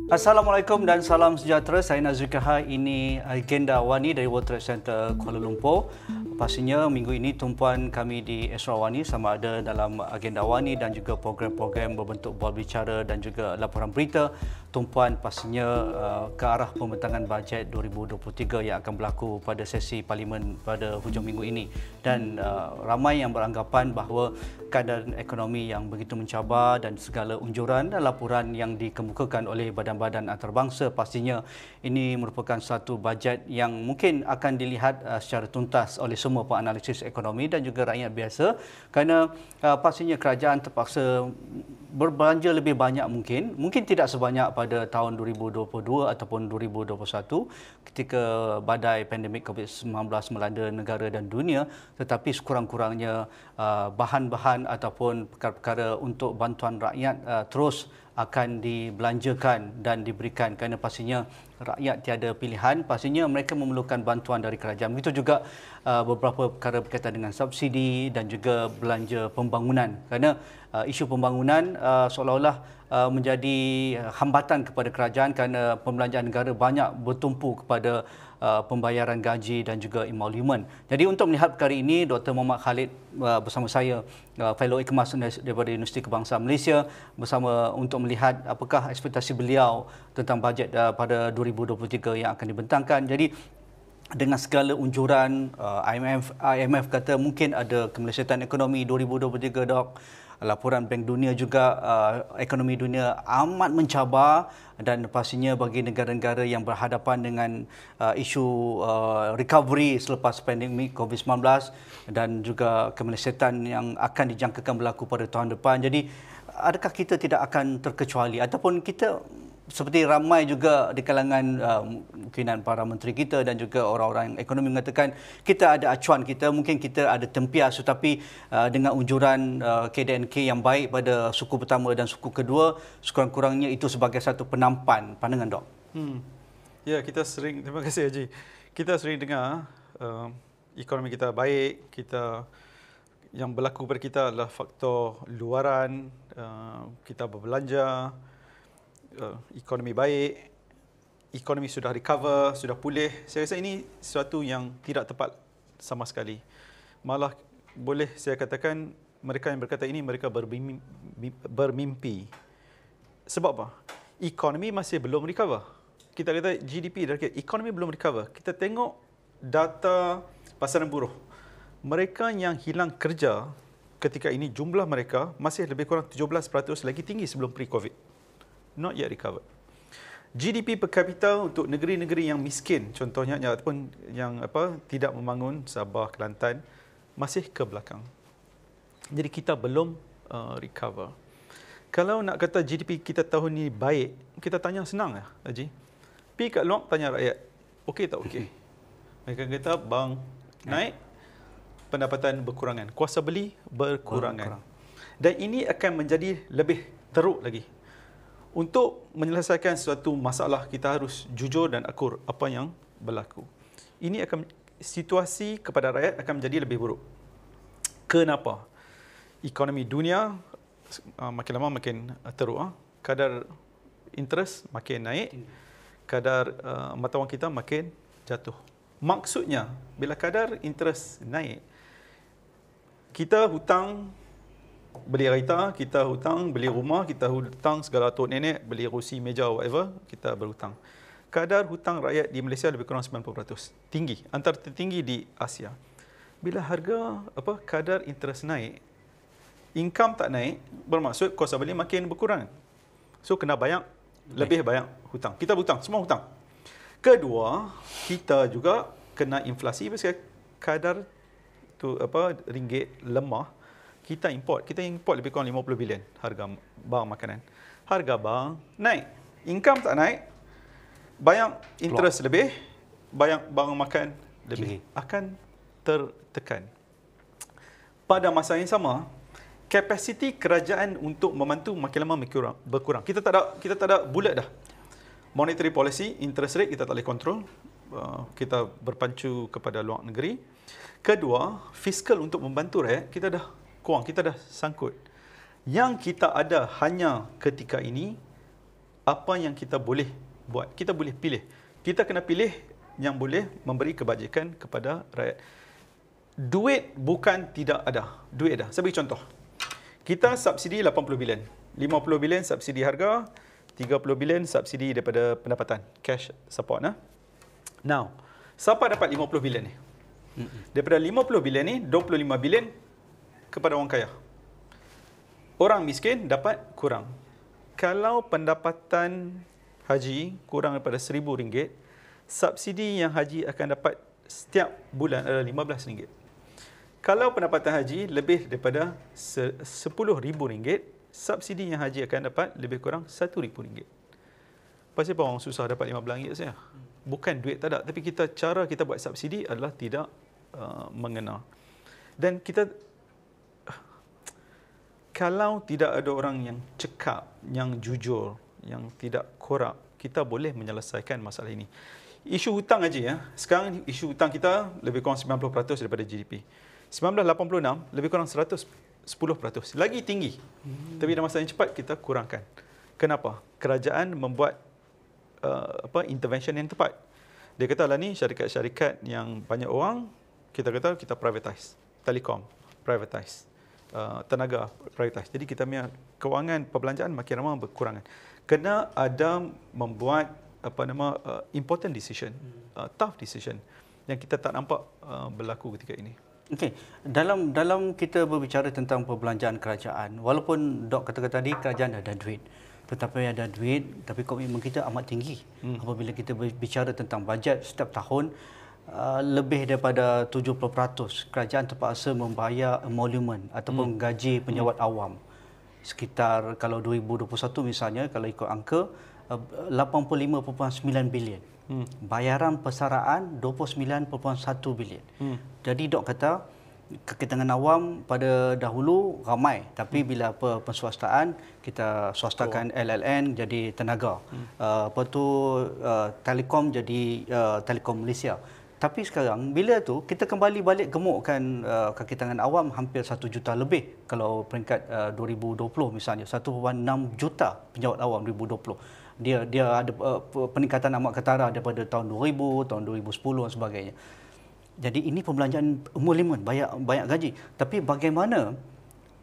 Assalamualaikum dan salam sejahtera. Saya Nazri Kahar. Ini agenda Wani dari World Trade Center Kuala Lumpur. Pastinya minggu ini tumpuan kami di Esra Wani sama ada dalam agenda Wani dan juga program-program berbentuk bual bicara dan juga laporan berita. Tumpuan pastinya ke arah pembentangan bajet 2023 yang akan berlaku pada sesi parlimen pada hujung minggu ini. Dan ramai yang beranggapan bahawa keadaan ekonomi yang begitu mencabar dan segala unjuran dan laporan yang dikemukakan oleh badan-badan antarabangsa, pastinya ini merupakan satu bajet yang mungkin akan dilihat secara tuntas oleh semua penganalisis ekonomi dan juga rakyat biasa, kerana pastinya kerajaan terpaksa berbelanja lebih banyak mungkin tidak sebanyak pada tahun 2022 ataupun 2021 ketika badai pandemik COVID-19 melanda negara dan dunia, tetapi sekurang-kurangnya bahan-bahan ataupun perkara-perkara untuk bantuan rakyat terus akan dibelanjakan dan diberikan, kerana pastinya rakyat tiada pilihan, pastinya mereka memerlukan bantuan dari kerajaan. Begitu juga beberapa perkara berkaitan dengan subsidi dan juga belanja pembangunan, kerana isu pembangunan seolah-olah menjadi hambatan kepada kerajaan kerana pembelanjaan negara banyak bertumpu kepada pembayaran gaji dan juga emolumen. Jadi untuk melihat perkara ini, Dr. Muhammad Khalid bersama saya, Fellow Ikemas daripada Universiti Kebangsaan Malaysia, bersama untuk melihat apakah ekspektasi beliau tentang bajet pada 2023 yang akan dibentangkan. Jadi dengan segala unjuran, IMF kata mungkin ada kemelesetan ekonomi 2023, Dok. Laporan Bank Dunia juga ekonomi dunia amat mencabar, dan pastinya bagi negara-negara yang berhadapan dengan isu recovery selepas pandemik COVID-19 dan juga kemelesetan yang akan dijangkakan berlaku pada tahun depan. Jadi adakah kita tidak akan terkecuali, ataupun kita seperti ramai juga di kalangan mungkinan para menteri kita dan juga orang-orang ekonomi mengatakan kita ada acuan kita, mungkin kita ada tempias, tetapi dengan unjuran KDNK yang baik pada suku pertama dan suku kedua, sekurang-kurangnya itu sebagai satu penampan. Pandangan, Dok? Ya, terima kasih Haji. Kita sering dengar ekonomi kita baik, yang berlaku pada kita adalah faktor luaran, kita berbelanja, ekonomi baik, ekonomi sudah recover, sudah pulih. Saya rasa ini sesuatu yang tidak tepat sama sekali. Malah boleh saya katakan mereka yang berkata ini, mereka bermimpi. Sebab apa? Ekonomi masih belum recover. Kita kata GDP, ekonomi belum recover. Kita tengok data pasaran buruh. Mereka yang hilang kerja ketika ini, jumlah mereka masih lebih kurang 17% lagi tinggi sebelum pre-COVID. Not yet recovered. GDP per kapita untuk negeri-negeri yang miskin, contohnya ataupun yang tidak membangun, Sabah, Kelantan, masih ke belakang. Jadi kita belum recover. Kalau nak kata GDP kita tahun ini baik, kita tanya senang lah, Haji. Pergi kat luar tanya rakyat, okey tak okey? Mereka kata bang naik, pendapatan berkurangan, kuasa beli berkurangan. Dan ini akan menjadi lebih teruk lagi. Untuk menyelesaikan suatu masalah, kita harus jujur dan akur apa yang berlaku. Ini akan, situasi kepada rakyat akan menjadi lebih buruk. Kenapa? Ekonomi dunia makin lama makin teruk. Kadar interest makin naik, kadar mata wang kita makin jatuh. Maksudnya, bila kadar interest naik, kita hutang beli kereta, kita hutang beli rumah, kita hutang segala tok nenek, beli rusi, meja, whatever, kita berhutang. Kadar hutang rakyat di Malaysia lebih kurang 90%. Tinggi, antara tertinggi di Asia. Bila harga kadar interest naik, income tak naik, bermaksud kuasa beli makin berkurang. So kena banyak, lebih banyak hutang. Kita berhutang, semua hutang. Kedua, kita juga kena inflasi pasal kadar ringgit lemah. Kita import lebih kurang 50 bilion harga barang makanan. Harga barang naik, income tak naik, banyak interest lebih, banyak barang makan lebih, akan tertekan. Pada masa yang sama, kapasiti kerajaan untuk membantu makin lama berkurang. Kita tak ada bulat dah. Monetary policy, interest rate kita tak boleh kontrol. Kita berpancu kepada luar negeri. Kedua, fiskal untuk membantu rakyat kita dah kurang, kita dah sangkut. Yang kita ada hanya ketika ini apa yang kita boleh buat. Kita boleh pilih. Kita kena pilih yang boleh memberi kebajikan kepada rakyat. Duit bukan tidak ada. Duit ada. Saya bagi contoh. Kita subsidi 80 bilion. 50 bilion subsidi harga, 30 bilion subsidi daripada pendapatan. Cash support. Now, siapa dapat 50 bilion ni? Daripada 50 bilion ni, 25 bilion kepada orang kaya. Orang miskin dapat kurang. Kalau pendapatan haji kurang daripada RM1,000, subsidi yang haji akan dapat setiap bulan adalah RM15. Kalau pendapatan haji lebih daripada RM10,000, subsidi yang haji akan dapat lebih kurang RM1,000. Pasal apa orang susah dapat RM15 saya? Bukan duit tak ada, tapi cara kita buat subsidi adalah tidak mengena. Dan kita, kalau tidak ada orang yang cekap, yang jujur, yang tidak korup, kita boleh menyelesaikan masalah ini. Isu hutang aja sekarang isu hutang kita lebih kurang 90% daripada GDP. 1986 lebih kurang 110%. Lagi tinggi. Tapi dalam masa yang cepat kita kurangkan. Kenapa? Kerajaan membuat intervention yang tepat. Dia kata lah ni syarikat-syarikat yang banyak orang, kita kata kita privatize. Telekom privatize. Tenaga privatize. Jadi kita punya kewangan perbelanjaan makin ramai berkurangan. Kena ada membuat important decision, tough decision yang kita tak nampak berlaku ketika ini. Okey, dalam kita berbicara tentang perbelanjaan kerajaan, walaupun Dok kata tadi kerajaan ada duit, tetapi ada duit, tapi komitmen kita amat tinggi. Apabila kita berbicara tentang bajet setiap tahun, lebih daripada 70% kerajaan terpaksa membayar emolument ataupun gaji pejabat awam. Sekitar kalau 2021 misalnya, kalau ikut angka 85.9 bilion. Bayaran persaraan 29.1 bilion. Jadi Dok kata kekitangan awam pada dahulu ramai, tapi bila penswastaan, kita swastakan LLN jadi tenaga. Telekom jadi Telekom Malaysia. Tapi sekarang bila tu kita kembali balik gemukkan kaki tangan awam hampir 1 juta lebih kalau peringkat 2020 misalnya 1.6 juta penjawat awam 2020. Dia ada peningkatan amat ketara daripada tahun 2000, tahun 2010 dan sebagainya. Jadi ini pembelanjaan emolument, banyak gaji. Tapi bagaimana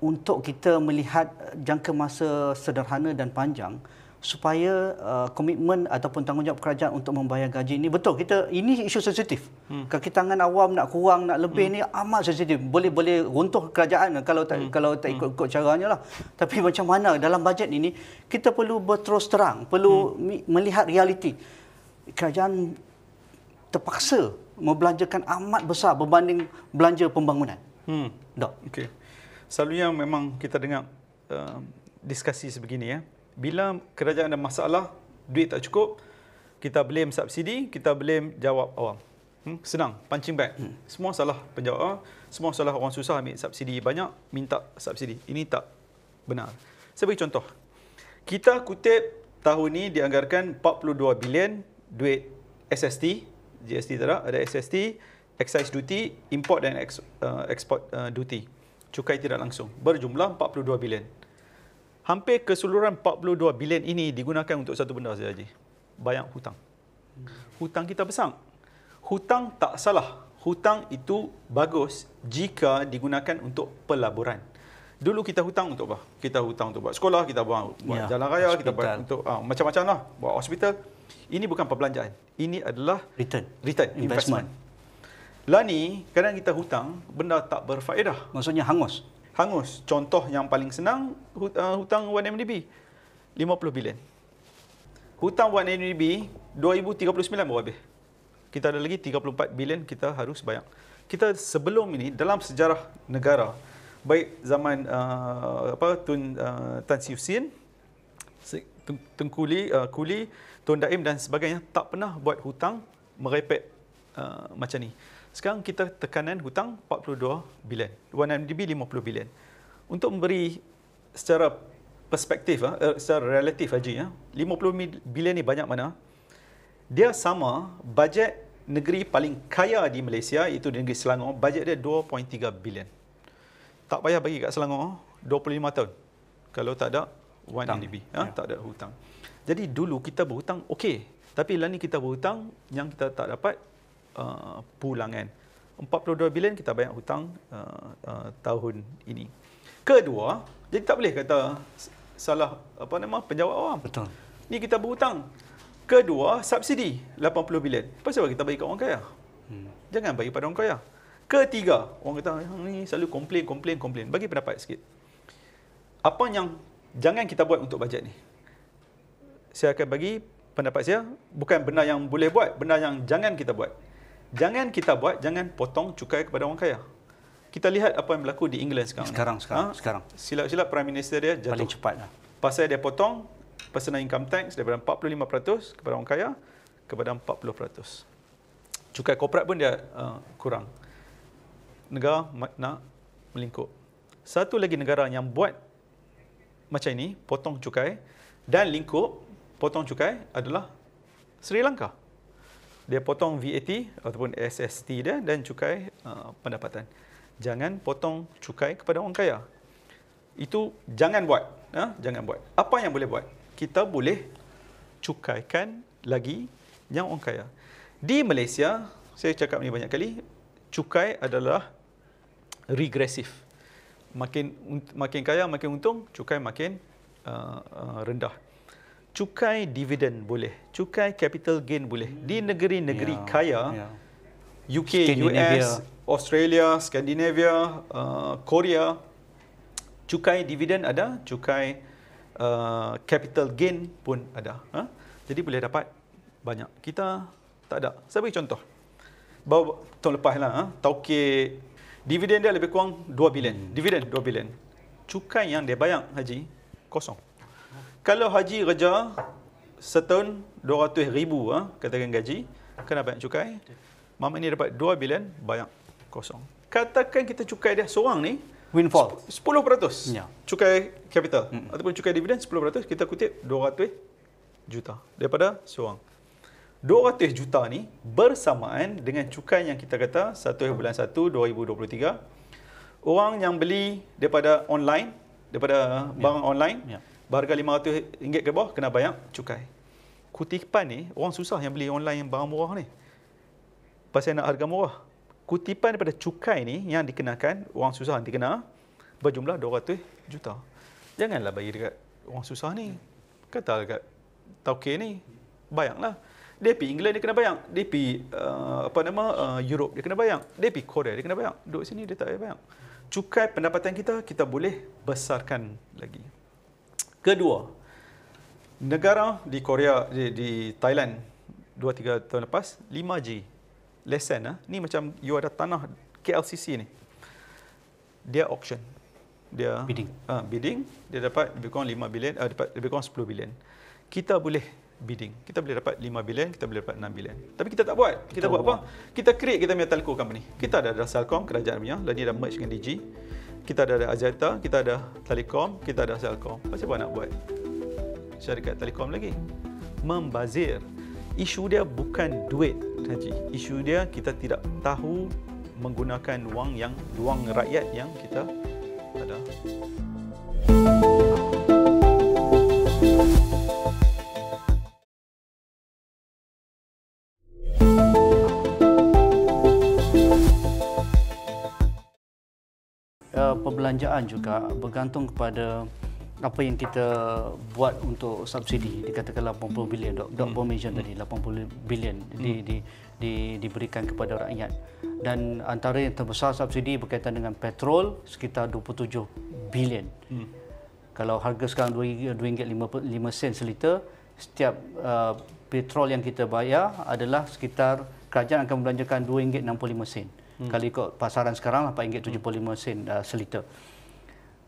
untuk kita melihat jangka masa sederhana dan panjang supaya komitmen ataupun tanggungjawab kerajaan untuk membayar gaji ini betul. Ini isu sensitif. Kaki tangan awam nak kurang nak lebih ni amat sensitif. Boleh runtuh kerajaan kalau tak ikut caranya lah. Tapi macam mana dalam bajet ini kita perlu berterus terang, perlu melihat realiti. Kerajaan terpaksa membelanjakan amat besar berbanding belanja pembangunan. Dok. Okey. Selalunya memang kita dengar diskusi sebegini Bila kerajaan ada masalah, duit tak cukup, kita blame subsidi, kita blame jawab awam. Senang, punching bag. Semua salah penjawab, semua salah orang susah ambil subsidi banyak, minta subsidi. Ini tak benar. Saya bagi contoh. Kita kutip tahun ini dianggarkan 42 bilion duit SST, GST tak ada SST, excise duty, import dan export duty, cukai tidak langsung. Berjumlah 42 bilion. Hampir keseluruhan 42 bilion ini digunakan untuk satu benda saja, Haji. Bayar hutang. Hutang kita besar. Hutang tak salah. Hutang itu bagus jika digunakan untuk pelaburan. Dulu kita hutang untuk apa? Kita hutang untuk buat sekolah, kita buat jalan raya, hospital. Kita buat untuk macam-macam lah. Buat hospital. Ini bukan perbelanjaan. Ini adalah return investment. Lah ni, kadang kita hutang, benda tak berfaedah. Maksudnya hangus. Contoh yang paling senang, hutang 1MDB, 50 bilion. Hutang 1MDB, 2039 baru habis. Kita ada lagi 34 bilion kita harus bayar. Kita sebelum ini, dalam sejarah negara, baik zaman Tan Siew Sin, Kuli, Tun Daim dan sebagainya, tak pernah buat hutang merepek macam ni. Sekarang kita tekanan hutang 42 bilion, 1MDB 50 bilion. Untuk memberi secara perspektif, secara relatif Haji, 50 bilion ni banyak mana? Dia sama bajet negeri paling kaya di Malaysia, iaitu di negeri Selangor, bajet dia 2.3 bilion. Tak payah bagi kat Selangor 25 tahun kalau tak ada 1MDB, tak ada hutang. Jadi dulu kita berhutang okey, tapi lah ni kita berhutang yang kita tak dapat pulangan. 42 bilion kita bayar hutang tahun ini. Kedua, jadi tak boleh kata salah penjawat awam. Betul. Ni kita berhutang. Kedua, subsidi 80 bilion. Pasal apa kita bagi kat orang kaya? Jangan bagi pada orang kaya. Ketiga, orang kata ni selalu komplain. Bagi pendapat sikit. Apa yang jangan kita buat untuk bajet ni? Saya akan bagi pendapat saya, bukan benda yang boleh buat, benda yang jangan kita buat. Jangan kita buat, jangan potong cukai kepada orang kaya. Kita lihat apa yang berlaku di England sekarang. Sekarang. Silap-silap Prime Minister dia jatuh. Paling cepat lah. Pasal dia potong personal income tax daripada 45% kepada orang kaya kepada 40%. Cukai korporat pun dia kurang. Negara nak melingkup. Satu lagi negara yang buat macam ini, potong cukai dan lingkup potong cukai adalah Sri Lanka. Dia potong VAT ataupun SST dia dan cukai pendapatan. Jangan potong cukai kepada orang kaya. Itu jangan buat. Jangan buat. Apa yang boleh buat? Kita boleh cukaikan lagi yang orang kaya. Di Malaysia, saya cakap ni banyak kali, cukai adalah regresif. Makin kaya, makin untung, cukai makin rendah. Cukai dividen boleh, cukai capital gain boleh. Di negeri-negeri kaya, UK, US, Australia, Skandinavia, Korea, cukai dividen ada, cukai capital gain pun ada. Jadi boleh dapat banyak. Kita tak ada. Saya bagi contoh. Baru tahun lepas lah, tauke dividen dia lebih kurang 2 bilion. Dividen 2 bilion. Cukai yang dia bayar haji kosong. Kalau haji kerja setahun 200,000 katakan gaji, kena bayar cukai. Mama ni dapat 2 bilion, bayar kosong. Katakan kita cukai dia seorang ni Windfall 10%. Cukai capital ataupun cukai dividen 10%, kita kutip 200 juta daripada seorang. 200 juta ni bersamaan dengan cukai yang kita kata 1 bulan 1 2023. Orang yang beli daripada online, daripada barang online, berharga RM500 ke bawah kena bayar cukai. Kutipan ni orang susah yang beli online yang barang murah ni. Pasal nak harga murah. Kutipan daripada cukai ni yang dikenakan, orang susah nanti kena, berjumlah 200 juta. Janganlah bagi dekat orang susah ni. Kata dekat tauke ni, bayanglah. Dia pergi England dia kena bayang. Dia pergi Europe dia kena bayang. Dia pergi Korea dia kena bayang. Duduk sini dia tak payah bayang. Cukai pendapatan kita boleh besarkan lagi. Kedua, negara di Korea, di Thailand 2-3 tahun lepas 5G lesen ni macam you ada tanah KLCC ni. Dia auction. Dia bidding, dia dapat lebih kurang 5 bilion, dapat lebih kurang 10 bilion. Kita boleh bidding. Kita boleh dapat 5 bilion, kita boleh dapat 6 bilion. Tapi kita tak buat. Kita buat apa? Kita create kita punya telco company. Kita ada Celcom, kerajaan punya, dan dia dah merge dengan Digi. Kita ada Axiata, kita ada Telekom, kita ada Celcom. Pasal apa nak buat syarikat Telekom lagi? Membazir. Isu dia bukan duit, Haji. Isu dia kita tidak tahu menggunakan wang rakyat yang kita ada. Perbelanjaan juga bergantung kepada apa yang kita buat untuk subsidi. Dikatakan 80 bilion, Dr. mention tadi 80 bilion diberikan kepada rakyat. Dan antara yang terbesar subsidi berkaitan dengan petrol sekitar 27 bilion. Kalau harga sekarang RM2.55 seliter, setiap petrol yang kita bayar adalah sekitar, kerajaan akan membelanjakan RM2.65. Kalau ikut pasaran sekarang RM8.75 seliter.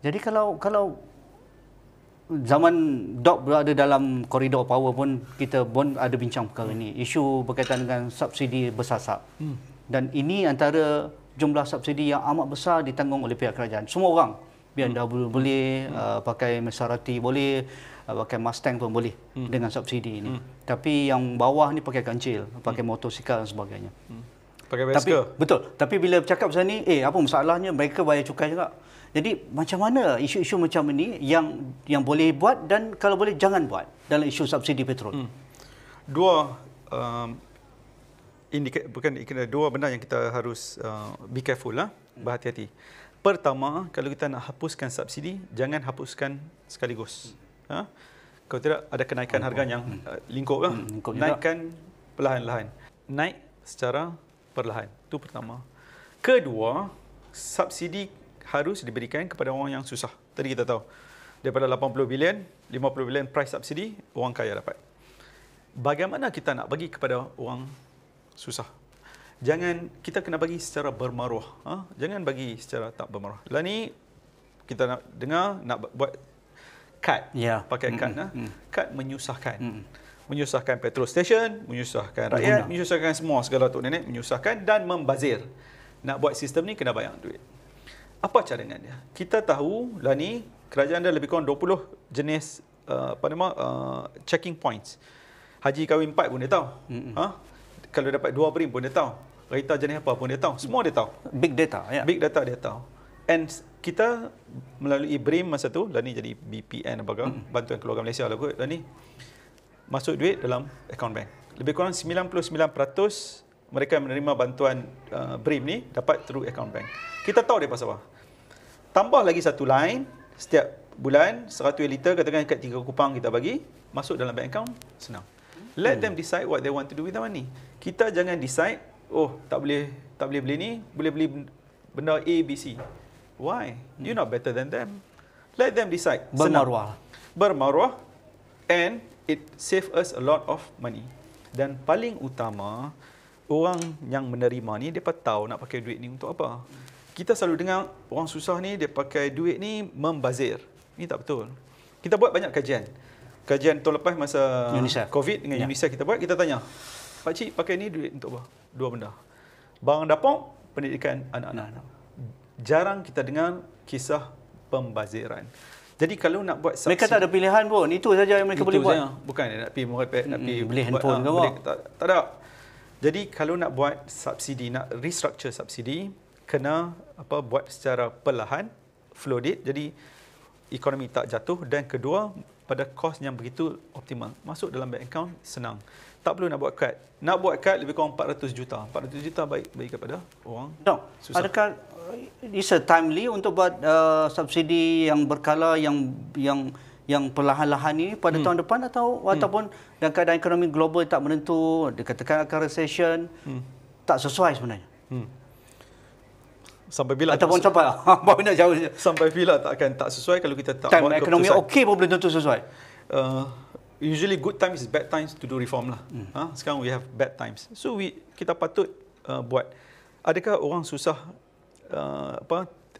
Jadi kalau zaman DOC berada dalam koridor power pun, kita pun ada bincang perkara ini. Isu berkaitan dengan subsidi bersasar. Dan ini antara jumlah subsidi yang amat besar ditanggung oleh pihak kerajaan. Semua orang, BMW boleh, pakai Maserati boleh, pakai Mustang pun boleh dengan subsidi ini. Tapi yang bawah ni pakai kancil, pakai motosikal dan sebagainya. Pakai Tapi bicycle. betul. Tapi bila bercakap pasal ni, apa masalahnya mereka bayar cukai juga. Jadi macam mana isu-isu macam ini yang boleh buat dan kalau boleh jangan buat dalam isu subsidi petrol? Dua dua benda yang kita harus be careful lah, berhati-hati. Pertama, kalau kita nak hapuskan subsidi, jangan hapuskan sekaligus. Kalau tidak ada kenaikan harga yang lingkup lah. Naikkan perlahan-lahan. Naik secara perlahan. Itu pertama. Kedua, subsidi harus diberikan kepada orang yang susah. Tadi kita tahu, daripada 80 bilion, 50 bilion price subsidi, orang kaya dapat. Bagaimana kita nak bagi kepada orang susah? Kita kena bagi secara bermaruah. Jangan bagi secara tak bermaruah. Lah ni kita nak dengar nak buat kad. Pakai kad. Kad menyusahkan. Menyusahkan petrol station, menyusahkan rakyat, menyusahkan semua segala tok nenek, menyusahkan dan membazir. Nak buat sistem ni kena bayar duit. Apa cadangan dia? Kita tahu lah ni kerajaan ada lebih kurang 20 jenis checking points. Haji kahwin 4 pun dia tahu. Kalau dapat 2 BRIM pun dia tahu. Kereta jenis apa pun dia tahu. Semua dia tahu. Big data. Big data dia tahu. And kita melalui BRIM masa tu, lah ni jadi BPN Bantuan Keluarga Malaysia lah kot. Lah ni masuk duit dalam akaun bank. Lebih kurang 99% mereka yang menerima bantuan BRIM ni dapat through akaun bank. Kita tahu dia pasal apa. Tambah lagi satu line setiap bulan 100 liter katakan kat 3 kupang kita bagi masuk dalam bank account, senang. Let them decide what they want to do with the money. Kita jangan decide, tak boleh beli ni, boleh beli benda A, B, C. Why? You're not better than them. Let them decide. Bermaruah. And it save us a lot of money. Dan paling utama, orang yang menerima ni, dia tahu nak pakai duit ni untuk apa. Kita selalu dengar orang susah ni, dia pakai duit ni membazir. Ini tak betul. Kita buat banyak kajian. Kajian tahun lepas masa UNICEF. COVID dengan UNICEF kita buat, kita tanya, Pakcik pakai ni duit untuk apa? 2 benda. Barang dapur, pendidikan anak-anak. Jarang kita dengar kisah pembaziran. Jadi kalau nak buat subsidi, mereka tak ada pilihan pun. Itu saja yang mereka boleh buat. Bukan nak pergi merepek, nak pergi beli handphone ke apa? Tak ada. Jadi kalau nak buat subsidi, nak restructure subsidi, kena buat secara perlahan, flow it. Jadi ekonomi tak jatuh, dan kedua pada kos yang begitu optimal. Masuk dalam bank account senang. Tak perlu nak buat kad. Nak buat kad lebih kurang 400 juta. 400 juta bagi kepada orang susah. Adakah is a timely untuk buat subsidi yang berkala yang perlahan-lahan ini pada tahun depan ataupun dalam keadaan ekonomi global tak menentu, dikatakan akan recession, tak sesuai sebenarnya? Sampai bila ataupun sampai baru nak jawab sampai bila tak sesuai kalau kita tak time buat ekonomi okey pun belum tentu sesuai. Usually good times is bad times to do reform lah. Sekarang we have bad times. So kita patut buat. Adakah orang susah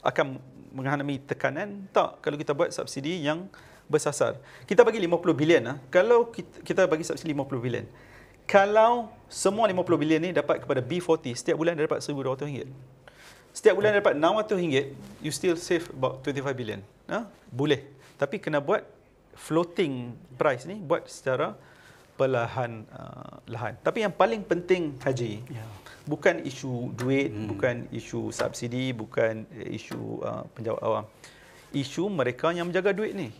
akan mengalami tekanan? Tak, kalau kita buat subsidi yang bersasar. Kita bagi 50 bilion. Kalau kita bagi subsidi 50 bilion. Kalau semua 50 bilion ni dapat kepada B40, setiap bulan dia dapat RM1,200. Setiap bulan dapat RM600, you still save about 25 billion. Boleh. Tapi kena buat floating price ni, buat secara perlahan-lahan. Tapi yang paling penting, Haji, bukan isu duit, bukan isu subsidi, bukan isu penjawat awam. Isu mereka yang menjaga duit ni.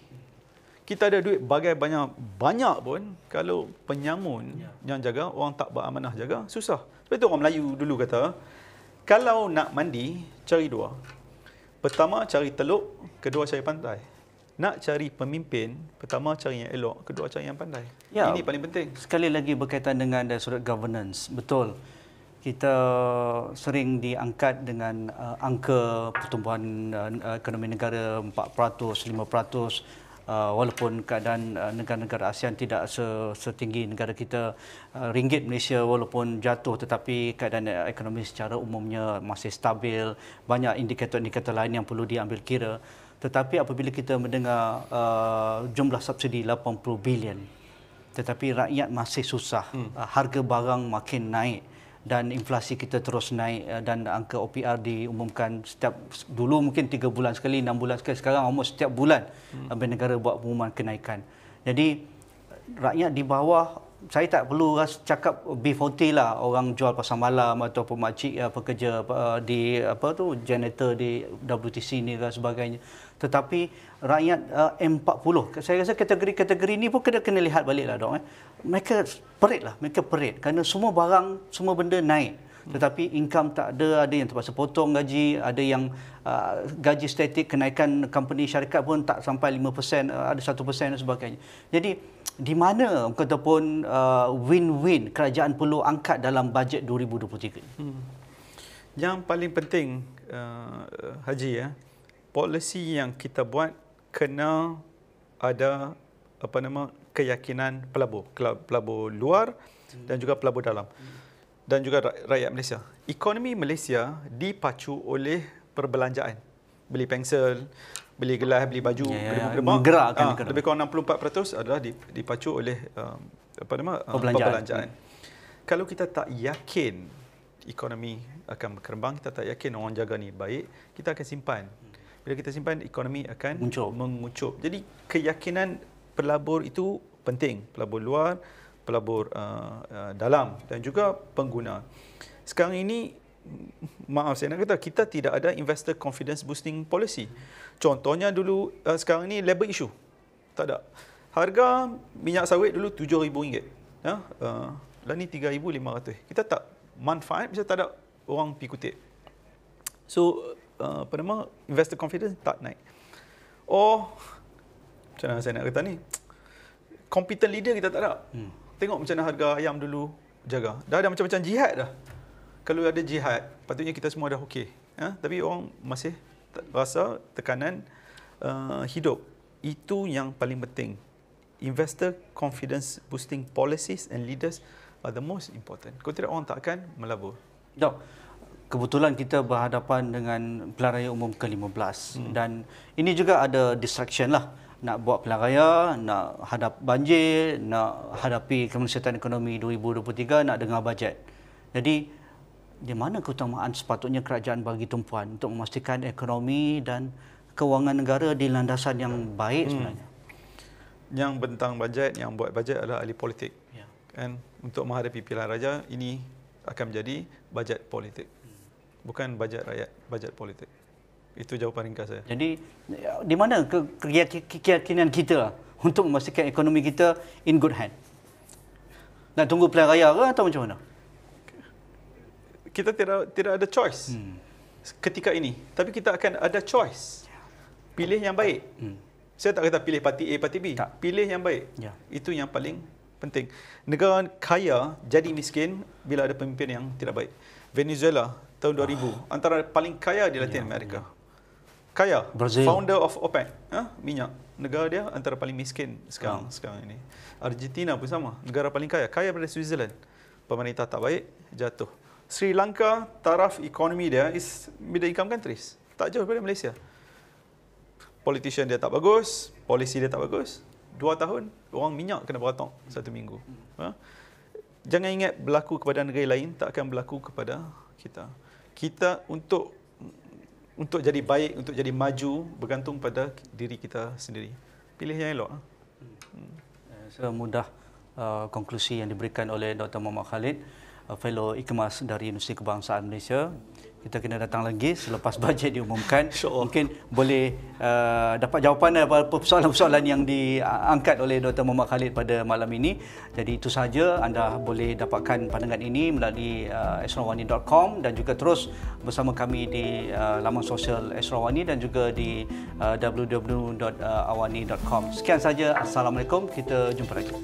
Kita ada duit bagai banyak pun, kalau penyamun yang jaga, orang tak beramanah jaga, susah. Sebab itu orang Melayu dulu kata, kalau nak mandi, cari dua. Pertama, cari teluk. Kedua, cari pantai. Nak cari pemimpin, pertama cari yang elok. Kedua, cari yang pandai. Ini paling penting. Sekali lagi berkaitan dengan dari sudut governance. Betul. Kita sering diangkat dengan angka pertumbuhan ekonomi negara 4%, 5%. Walaupun keadaan negara-negara ASEAN tidak setinggi negara kita, ringgit Malaysia walaupun jatuh tetapi keadaan ekonomi secara umumnya masih stabil, banyak indikator-indikator lain yang perlu diambil kira. Tetapi apabila kita mendengar jumlah subsidi 80 bilion tetapi rakyat masih susah, harga barang makin naik dan inflasi kita terus naik, dan angka OPR diumumkan dulu mungkin 3 bulan sekali, 6 bulan sekali, sekarang almost setiap bulan Bank Negara buat pengumuman kenaikan. Jadi rakyat di bawah saya tak perlu cakap B40 lah, orang jual pasar malam ataupun makcik pekerja di janitor di WTC ni dan sebagainya. Tetapi rakyat M40, saya rasa kategori-kategori ni pun kena lihat balik lah, Dok. Mereka perit kerana semua barang, semua benda naik. Tetapi income tak ada yang terpaksa potong gaji, ada yang gaji statik, kenaikan company syarikat pun tak sampai 5%, ada 1% dan sebagainya. Jadi di mana ataupun win-win kerajaan perlu angkat dalam bajet 2023 ini? Yang paling penting Haji, polisi yang kita buat kena ada keyakinan pelabur luar dan juga pelabur dalam. Dan juga rakyat Malaysia. Ekonomi Malaysia dipacu oleh perbelanjaan. Beli pensel, beli gelas, beli baju, beli menggerakkan lebih kurang 64% adalah dipacu oleh perbelanjaan. Kalau kita tak yakin ekonomi akan berkembang, kita tak yakin orang jaga ni baik, kita akan simpan. Bila kita simpan, ekonomi akan mengucup. Jadi keyakinan pelabur itu penting. Pelabur luar, pelabur dalam dan juga pengguna. Sekarang ini, maaf saya nak kata, kita tidak ada investor confidence boosting policy. Contohnya dulu, sekarang ini labor issue. Tak ada. Harga minyak sawit dulu RM7,000. Lah ni RM3,500. Kita tak manfaat, bisa tak ada orang pergi kutip. So, investor confidence tak naik. Macam mana saya nak kata ni? Competent leader kita tak ada. Tengok macam mana harga ayam dulu jaga. Dah ada macam-macam jihad dah. Kalau ada jihad, patutnya kita semua dah okey. Tapi orang masih rasa tekanan hidup. Itu yang paling penting. Investor confidence boosting policies and leaders are the most important. Kalau tidak, orang tak akan melabur. Dok, kebetulan kita berhadapan dengan pilihan raya umum ke-15 dan ini juga ada distraction lah. Nak buat pilihan raya, nak hadap banjir, nak hadapi kemensiasatan ekonomi 2023, nak dengar bajet. Jadi, di mana keutamaan sepatutnya kerajaan bagi tumpuan untuk memastikan ekonomi dan kewangan negara di landasan yang baik sebenarnya? Yang bentang bajet, yang buat bajet adalah ahli politik. Kan? Untuk menghadapi pilihan raya, ini akan menjadi bajet politik. Bukan bajet rakyat, bajet politik. Itu jawapan ringkas saya. Jadi, di mana keyakinan kita untuk memastikan ekonomi kita in good hand? Nak tunggu pilihan raya ke atau macam mana? Kita tidak ada choice ketika ini. Tapi kita akan ada choice. Pilih yang baik. Saya tak kata pilih parti A, parti B. Tak. Pilih yang baik. Itu yang paling penting. Negara kaya jadi miskin bila ada pemimpin yang tidak baik. Venezuela tahun 2000 antara paling kaya di Latin Amerika. Kaya, Brazil. Founder of OPEC, minyak. Negara dia antara paling miskin sekarang ini. Argentina pun sama, negara paling kaya pada Switzerland. Pemerintah tak baik, jatuh. Sri Lanka, taraf ekonomi dia is middle income countries. Tak jauh daripada Malaysia. Politician dia tak bagus, polisi dia tak bagus. 2 tahun, orang minyak kena beratok 1 minggu. Jangan ingat berlaku kepada negara lain, tak akan berlaku kepada kita. Kita untuk jadi baik, untuk jadi maju, bergantung pada diri kita sendiri. Pilih yang elok. Semudah konklusi yang diberikan oleh Dr. Muhammad Khalid, Fellow Ikemas dari Universiti Kebangsaan Malaysia. Kita kena datang lagi selepas bajet diumumkan. Mungkin boleh dapat jawapan daripada persoalan-persoalan yang diangkat oleh Dr. Muhammad Khalid pada malam ini. Jadi itu sahaja, anda boleh dapatkan pandangan ini melalui esrawani.com dan juga terus bersama kami di laman sosial Esrawani dan juga di www.awani.com. Sekian sahaja. Assalamualaikum. Kita jumpa lagi.